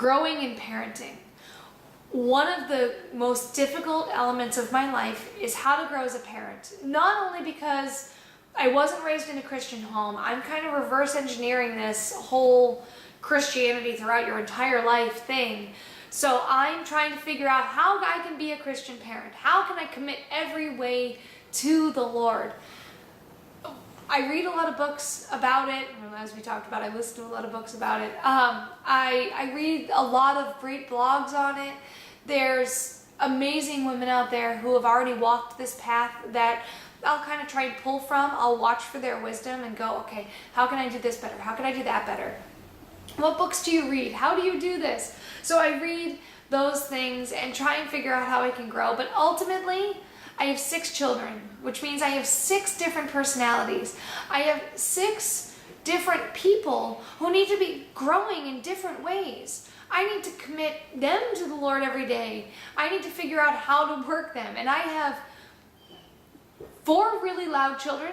growing in parenting. One of the most difficult elements of my life is how to grow as a parent. Not only because I wasn't raised in a Christian home, I'm kind of reverse engineering this whole Christianity throughout your entire life thing. So I'm trying to figure out how I can be a Christian parent. How can I commit every way to the Lord? I read a lot of books about it. As we talked about, I listen to a lot of books about it. I read a lot of great blogs on it. There's amazing women out there who have already walked this path that I'll kind of try and pull from. I'll watch for their wisdom and go, okay, how can I do this better? How can I do that better? What books do you read? How do you do this? So I read those things and try and figure out how I can grow. But ultimately, I have 6 children, which means I have 6 different personalities. I have 6 different people who need to be growing in different ways. I need to commit them to the Lord every day. I need to figure out how to work them. And I have 4 really loud children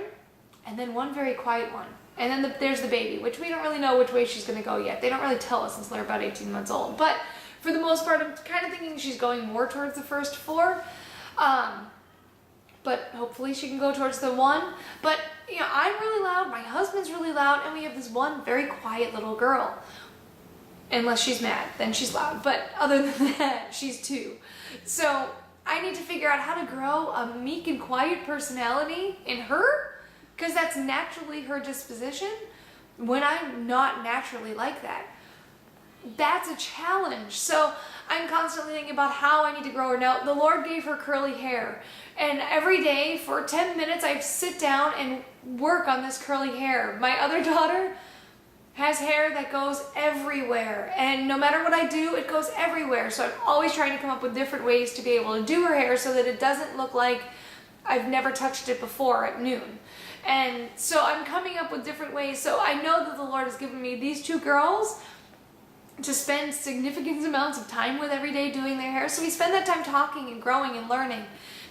and then 1 very quiet one. And then there's the baby, which we don't really know which way she's going to go yet. They don't really tell us until they're about 18 months old. But for the most part, I'm kind of thinking she's going more towards the first 4. But hopefully she can go towards the 1. But, you know, I'm really loud, my husband's really loud, and we have this 1 very quiet little girl. Unless she's mad, then she's loud. But other than that, she's 2. So I need to figure out how to grow a meek and quiet personality in her, because that's naturally her disposition, when I'm not naturally like that. That's a challenge. So I'm constantly thinking about how I need to grow her. Now, the Lord gave her curly hair, and every day for 10 minutes I sit down and work on this curly hair. My other daughter has hair that goes everywhere, and no matter what I do, it goes everywhere. So I'm always trying to come up with different ways to be able to do her hair so that it doesn't look like I've never touched it before at noon. And so I'm coming up with different ways. So I know that the Lord has given me these 2 girls to spend significant amounts of time with every day doing their hair. So we spend that time talking and growing and learning.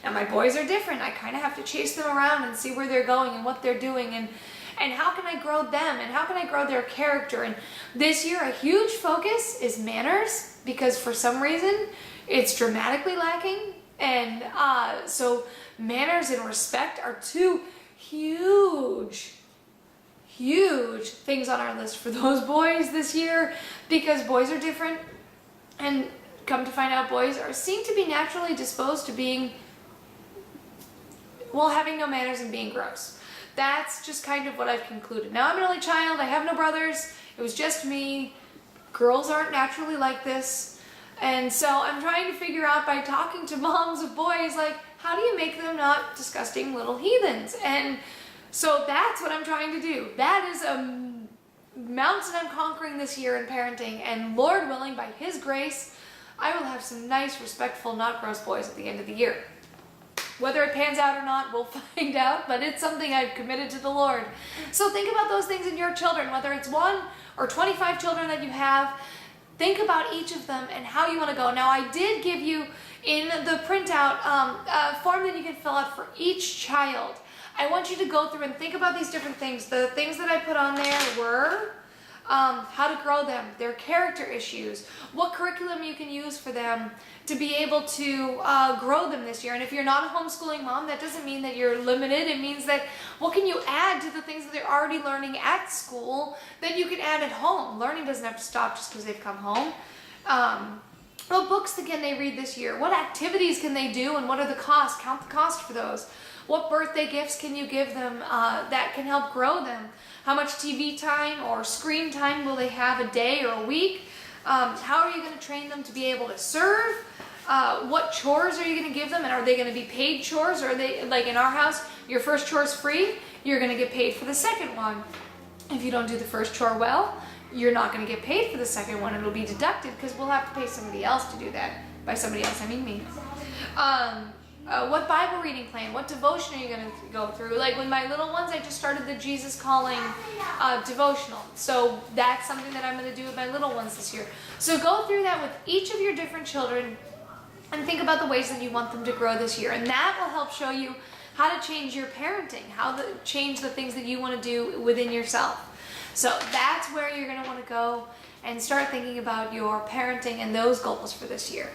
Now my boys are different. I kind of have to chase them around and see where they're going and what they're doing, and how can I grow them, and how can I grow their character. And this year a huge focus is manners, because for some reason it's dramatically lacking. And so manners and respect are 2 huge things on our list for those boys this year, because boys are different, and come to find out, boys seem to be naturally disposed to being, well, having no manners and being gross. That's just kind of what I've concluded. Now I'm an only child, I have no brothers, it was just me. Girls aren't naturally like this. And so I'm trying to figure out, by talking to moms of boys, like, how do you make them not disgusting little heathens? And so that's what I'm trying to do. That is a mountain I'm conquering this year in parenting, and Lord willing, by His grace, I will have some nice, respectful, not gross boys at the end of the year. Whether it pans out or not, we'll find out, but it's something I've committed to the Lord. So think about those things in your children, whether it's 1 or 25 children that you have. Think about each of them and how you want to go. Now, I did give you in the printout a form that you can fill out for each child. I want you to go through and think about these different things. The things that I put on there were how to grow them, their character issues, what curriculum you can use for them to be able to grow them this year. And if you're not a homeschooling mom, that doesn't mean that you're limited. It means that what can you add to the things that they're already learning at school that you can add at home? Learning doesn't have to stop just because they've come home. What books can they read this year? What activities can they do, and what are the costs? Count the cost for those. What birthday gifts can you give them that can help grow them? How much TV time or screen time will they have a day or a week? How are you going to train them to be able to serve? What chores are you going to give them? And are they going to be paid chores? Or are they, like in our house, your first chore is free, you're going to get paid for the second one. If you don't do the first chore well, you're not going to get paid for the second one. It'll be deducted because we'll have to pay somebody else to do that. By somebody else, I mean me. What Bible reading plan, what devotion are you going to go through? Like with my little ones, I just started the Jesus Calling devotional. So that's something that I'm going to do with my little ones this year. So go through that with each of your different children and think about the ways that you want them to grow this year. And that will help show you how to change your parenting, how to change the things that you want to do within yourself. So that's where you're going to want to go and start thinking about your parenting and those goals for this year.